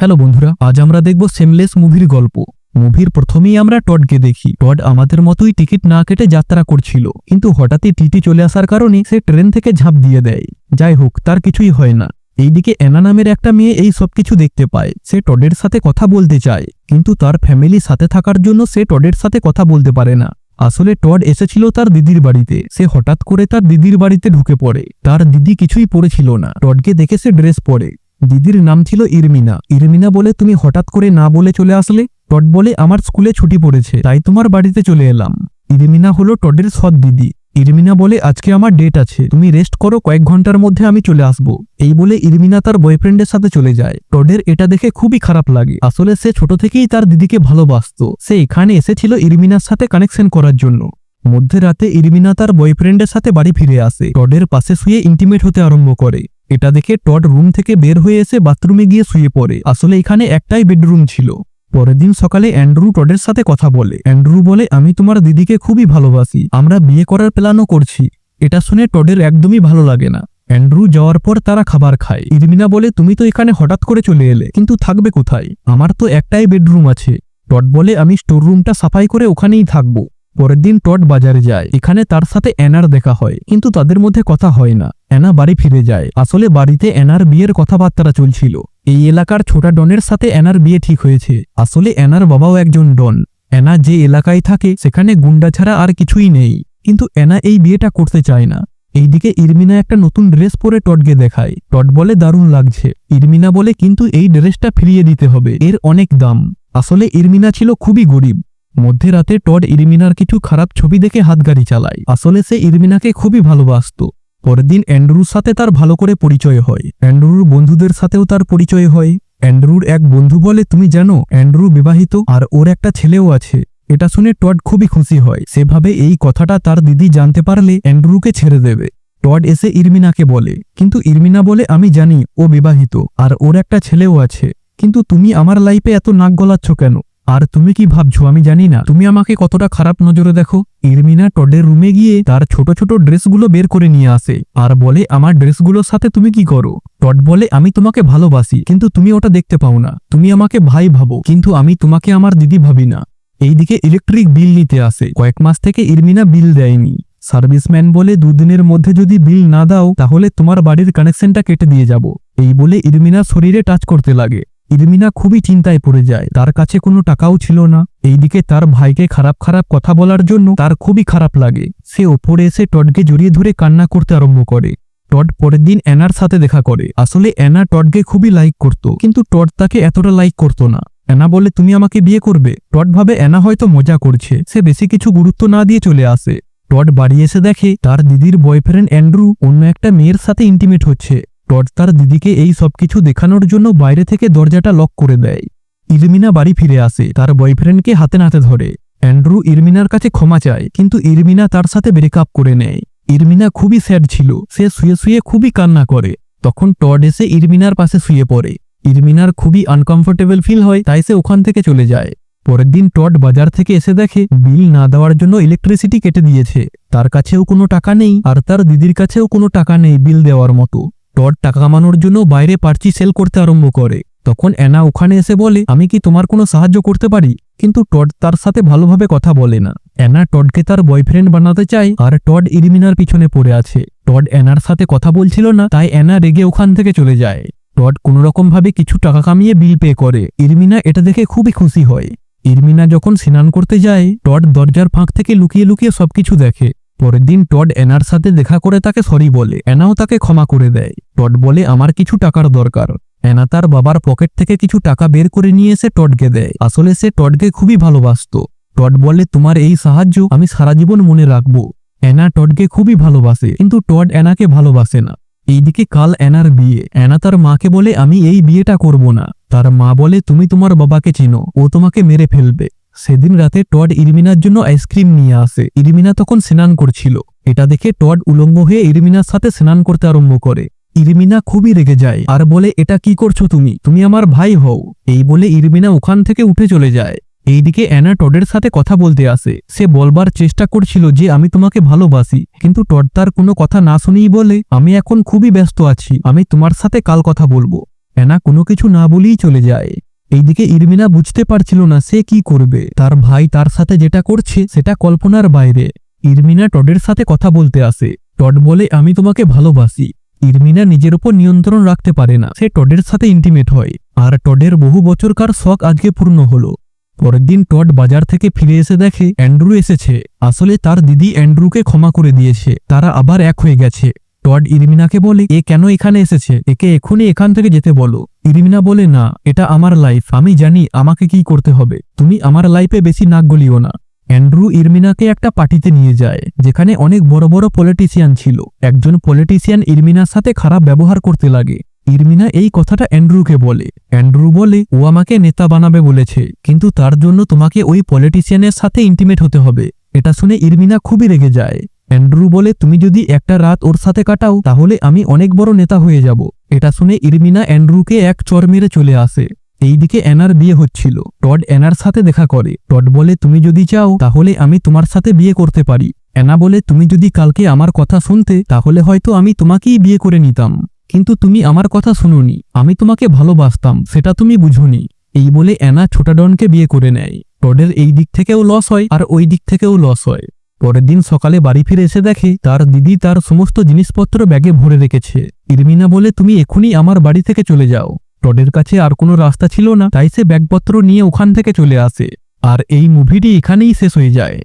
Hello বন্ধুরা, আজ আমরা দেখব সেমলেস মুভির গল্প। মুভির প্রথমেই আমরা টডকে দেখি। টড আমাদের মতোই টিকিট না কেটে যাত্রা করছিল, কিন্তু হঠাৎই টিটি চলে আসার কারণে সে ট্রেন থেকে ঝাঁপ দিয়ে দেয়। যাই হোক, তার কিছুই হয় না। এইদিকে অ্যানা নামের একটা মেয়ে এই সব কিছু দেখতে পায়। সে টডের সাথে কথা বলতে চায়, কিন্তু তার ফ্যামিলি সাথে থাকার জন্য সে টডের সাথে কথা বলতে পারে না। আসলে টড এসেছিল তার দিদির বাড়িতে। সে হঠাৎ করে তার দিদির বাড়িতে ঢুকে পড়ে। তার দিদি কিছুই পরেছিল না। টডকে দেখে সে ড্রেস পরে। দিদির নাম ছিল ইরমিনা। ইরমিনা বলে, তুমি হঠাৎ করে না বলে চলে আসলে? টড বলে, আমার স্কুলে ছুটি পড়েছে, তাই তোমার বাড়িতে চলে এলাম। ইরমিনা হলো টডের সৎ দিদি। ইরমিনা বলে, আজকে আমার ডেট আছে, তুমি রেস্ট করো, কয়েক ঘন্টার মধ্যে আমি চলে আসব। এই বলে ইরমিনা তার বয়ফ্রেন্ডের সাথে চলে যায়। টডের এটা দেখে খুবই খারাপ লাগে। আসলে সে ছোট থেকেই তার দিদিকে ভালোবাসতো। সে এখানে এসেছিল ইরমিনার সাথে কানেকশন করার জন্য। মধ্যরাতে ইরমিনা তার বয়ফ্রেন্ডের সাথে বাড়ি ফিরে আসে। টডের পাশে শুয়ে ইন্টিমেট হতে আরম্ভ করে। এটা দেখে টড রুম থেকে বের হয়ে এসে বাথরুমে গিয়ে শুয়ে পড়ে। আসলে এখানে একটাই বেডরুম ছিল। পরের দিন সকালে অ্যান্ড্রু টডের সাথে কথা বলে। অ্যান্ড্রু বলে, আমি তোমার দিদিকে খুবই ভালোবাসি, আমরা বিয়ে করার প্ল্যানও করছি। এটা শুনে টডের একদমই ভালো লাগে না। অ্যান্ড্রু যাওয়ার পর তারা খাবার খায়। ইরমিনা বলে, তুমি তো এখানে হঠাৎ করে চলে এলে, কিন্তু থাকবে কোথায়? আমার তো একটাই বেডরুম আছে। টড বলে, আমি স্টোর রুমটা সাফাই করে ওখানেই থাকবো। পরের দিন টড বাজারে যায়। এখানে তার সাথে অ্যানার দেখা হয়, কিন্তু তাদের মধ্যে কথা হয় না। অ্যানা বাড়ি ফিরে যায়। আসলে বাড়িতে অ্যানার বিয়ের কথাবার্তা চলছিল। এই এলাকার ছোটা ডনের সাথে অ্যানার বিয়ে ঠিক হয়েছে। আসলে অ্যানার বাবাও একজন ডন। অ্যানা যে এলাকায় থাকে সেখানে গুন্ডা ছাড়া আর কিছুই নেই, কিন্তু অ্যানা এই বিয়েটা করতে চায় না। এইদিকে ইরমিনা একটা নতুন ড্রেস পরে টডকে দেখায়। টড বলে, দারুণ লাগছে। ইরমিনা বলে, কিন্তু এই ড্রেসটা ফিরিয়ে দিতে হবে, এর অনেক দাম। আসলে ইরমিনা ছিল খুবই গরিব। মধ্যরাতে টড ইরমিনার কিছু খারাপ ছবি দেখে হাতগাড়ি চালায়। আসলে সে ইরমিনাকে খুবই ভালোবাসত। পরের দিন অ্যান্ড্রুর সাথে তার ভালো করে পরিচয় হয়। অ্যান্ড্রুর বন্ধুদের সাথেও তার পরিচয় হয়। অ্যান্ড্রুর এক বন্ধু বলে, তুমি জানো অ্যান্ড্রু বিবাহিত আর ওর একটা ছেলেও আছে। এটা শুনে টড খুবই খুশি হয়। সেভাবে এই কথাটা তার দিদি জানতে পারলে অ্যান্ড্রুকে ছেড়ে দেবে। টড এসে ইরমিনাকে বলে, কিন্তু ইরমিনা বলে, আমি জানি ও বিবাহিত আর ওর একটা ছেলেও আছে, কিন্তু তুমি আমার লাইফে এত নাক গলাচ্ছ কেন? আর তুমি কি ভাবছো আমি জানি না? তুমি আমাকে কতটা খারাপ নজরে দেখো। ইরমিনা টডের রুমে গিয়ে তার ছোট ছোট ড্রেসগুলো বের করে নিয়ে আসে আর বলে, আমার ড্রেসগুলোর সাথে তুমি কি করো? টড বলে, আমি তোমাকে ভালোবাসি, কিন্তু তুমি ওটা দেখতে পাও না। তুমি আমাকে ভাই ভাবো, কিন্তু আমি তোমাকে আমার দিদি ভাবি না। এইদিকে ইলেকট্রিক বিল নিতে আসে। কয়েক মাস থেকে ইরমিনা বিল দেয়নি। সার্ভিসম্যান বলে, দুদিনের মধ্যে যদি বিল না দাও তাহলে তোমার বাড়ির কানেকশনটা কেটে দিয়ে যাব। এই বলে ইরমিনার শরীরে টাচ করতে লাগে। ইরমিনা খুবই চিন্তায় পড়ে যায়। তার কাছে কোনো টাকাও ছিল না। এইদিকে তার ভাইকে খারাপ খারাপ কথা বলার জন্য তার খুবই খারাপ লাগে। সে ওপরে এসে টডকে জড়িয়ে ধরে কান্না করতে আরম্ভ করে। টড পরের দিন অ্যানার সাথে দেখা করে। আসলে অ্যানা টডকে খুবই লাইক করত, কিন্তু টড তাকে এতটা লাইক করত না। অ্যানা বলে, তুমি আমাকে বিয়ে করবে? টড ভাবে অ্যানা হয়তো মজা করছে। সে বেশি কিছু গুরুত্ব না দিয়ে চলে আসে। টড বাড়ি এসে দেখে তার দিদির বয়ফ্রেন্ড অ্যান্ড্রু অন্য একটা মেয়ের সাথে ইন্টিমেট হচ্ছে। টড তার দিদিকে এই সবকিছু দেখানোর জন্য বাইরে থেকে দরজাটা লক করে দেয়। ইরমিনা বাড়ি ফিরে আসে, তার বয়ফ্রেন্ডকে হাতে নাতে ধরে। অ্যান্ড্রু ইরমিনার কাছে ক্ষমা চায়, কিন্তু ইরমিনা তার সাথে ব্রেকআপ করে নেয়। ইরমিনা খুবই স্যাড ছিল। সে শুয়ে শুয়ে খুবই কান্না করে। তখন টড এসে ইরমিনার পাশে শুয়ে পড়ে। ইরমিনার খুবই আনকমফোর্টেবল ফিল হয়, তাই সে ওখান থেকে চলে যায়। পরের দিন টড বাজার থেকে এসে দেখে বিল না দেওয়ার জন্য ইলেকট্রিসিটি কেটে দিয়েছে। তার কাছেও কোনো টাকা নেই আর তার দিদির কাছেও কোনো টাকা নেই বিল দেওয়ার মতো। টড টাকা কামানোর জন্য বাইরে পার্চি সেল করতে আরম্ভ করে। তখন অ্যানা ওখানে এসে বলে, আমি কি তোমার কোনো সাহায্য করতে পারি? কিন্তু টড তার সাথে ভালোভাবে কথা বলে না। অ্যানা টডকে তার বয়ফ্রেন্ড বানাতে চায় আর টড ইরমিনার পিছনে পড়ে আছে। টড অ্যানার সাথে কথা বলছিল না, তাই অ্যানা রেগে ওখান থেকে চলে যায়। টড কোনোরকম ভাবে কিছু টাকা কামিয়ে বিল পে করে। ইরমিনা এটা দেখে খুবই খুশি হয়। ইরমিনা যখন স্নান করতে যায়, টড দরজার ফাঁক থেকে লুকিয়ে লুকিয়ে সবকিছু দেখে। পরের দিন টড অ্যানার সাথে দেখা করে তাকে সরি বলে। অ্যানাও তাকে ক্ষমা করে দেয়। টড বলে, আমার কিছু টাকার দরকার। অ্যানা তার বাবার পকেট থেকে কিছু টাকা বের করে নিয়ে এসে টডকে দেয়। আসলে সে টডকে খুবই ভালোবাসত। টড বলে, তোমার এই সাহায্য আমি সারা জীবন মনে রাখবো। অ্যানা টডকে খুবই ভালোবাসে, কিন্তু টড অ্যানাকে ভালোবাসে না। এইদিকে কাল অ্যানার বিয়ে। অ্যানা তার মাকে বলে, আমি এই বিয়েটা করব না। তার মা বলে, তুমি তোমার বাবাকে চেনো, ও তোমাকে মেরে ফেলবে। সেদিন রাতে টড ইরমিনার জন্য আইসক্রিম নিয়ে আসে। ইরমিনা তখন স্নান করছিল। এটা দেখে টড উলঙ্গ হয়ে ইরমিনার সাথে স্নান করতে আরম্ভ করে। ইরমিনা খুবই রেগে যায় আর বলে, এটা কি করছো তুমি? তুমি আমার ভাই হও। এই বলে ইরমিনা ওখান থেকে উঠে চলে যায়। এইদিকে অ্যানা টডের সাথে কথা বলতে আসে। সে বলবার চেষ্টা করছিল যে আমি তোমাকে ভালোবাসি, কিন্তু টড তার কোনো কথা না শুনেই বলে, আমি এখন খুবই ব্যস্ত আছি, আমি তোমার সাথে কাল কথা বলবো। অ্যানা কোনো কিছু না বলেই চলে যায়। এইদিকে ইরমিনা বুঝতে পারছিল না সে কি করবে। তার ভাই তার সাথে যেটা করছে সেটা কল্পনার বাইরে। ইরমিনা টডের সাথে কথা বলতে আসে। টড বলে, আমি তোমাকে ভালোবাসি। ইরমিনা নিজের উপর নিয়ন্ত্রণ রাখতে পারে না, সে টডের সাথে ইন্টিমেট হয়। আর টডের বহু বছরকার শখ আজকে পূর্ণ হলো। পরের দিন টড বাজার থেকে ফিরে এসে দেখে অ্যান্ড্রু এসেছে। আসলে তার দিদি অ্যান্ড্রুকে ক্ষমা করে দিয়েছে, তারা আবার এক হয়ে গেছে। টড ইরমিনাকে বলে, এ কেন এখানে এসেছে, একে এখনই এখান থেকে যেতে বলো। ইরমিনা বলে, না, এটা আমার লাইফ, আমি জানি আমাকে কি করতে হবে, তুমি আমার লাইফে বেশি নাক গলিও না। অ্যান্ড্রু ইরমিনাকে একটা পার্টিতে নিয়ে যায় যেখানে অনেক বড় বড় পলিটিশিয়ান ছিল। একজন পলিটিশিয়ান ইরমিনার সাথে খারাপ ব্যবহার করতে লাগে। ইরমিনা এই কথাটা অ্যান্ড্রুকে বলে। অ্যান্ড্রু বলে, ও আমাকে নেতা বানাবে বলেছে, কিন্তু তার জন্য তোমাকে ওই পলিটিশিয়ানের সাথে ইন্টিমেট হতে হবে। এটা শুনে ইরমিনা খুবই রেগে যায়। অ্যান্ড্রু বলে, তুমি যদি একটা রাত ওর সাথে কাটাও তাহলে আমি অনেক বড় নেতা হয়ে যাব। এটা শুনে ইরমিনা অ্যান্ড্রুকে এক চড় মেরে চলে আসে। এইদিকে অ্যানার বিয়ে হচ্ছিল। টড অ্যানার সাথে দেখা করে। টড বলে, তুমি যদি চাও তাহলে আমি তোমার সাথে বিয়ে করতে পারি। অ্যানা বলে, তুমি যদি কালকে আমার কথা শুনতে তাহলে হয়তো আমি তোমাকেই বিয়ে করে নিতাম, কিন্তু তুমি আমার কথা শুনোনি, আমি তোমাকে ভালোবাসতাম, সেটা তুমি বুঝোনি। এই বলে অ্যানা ছোটা ডনকে বিয়ে করে নেয়। টডের এই দিক থেকেও লস হয় আর ওই দিক থেকেও লস হয়। পরের দিন সকালে বাড়ি ফিরে এসে দেখে তার দিদি তার সমস্ত জিনিসপত্র ব্যাগে ভরে রেখেছে। ইরমিনা বলে, তুমি এখনই আমার বাড়ি থেকে চলে যাও। টডের কাছে আর কোনো রাস্তা ছিল না, তাই সে ব্যাগপত্র নিয়ে ওখান থেকে চলে আসে। আর এই মুভিটি এখানেই শেষ হয়ে যায়।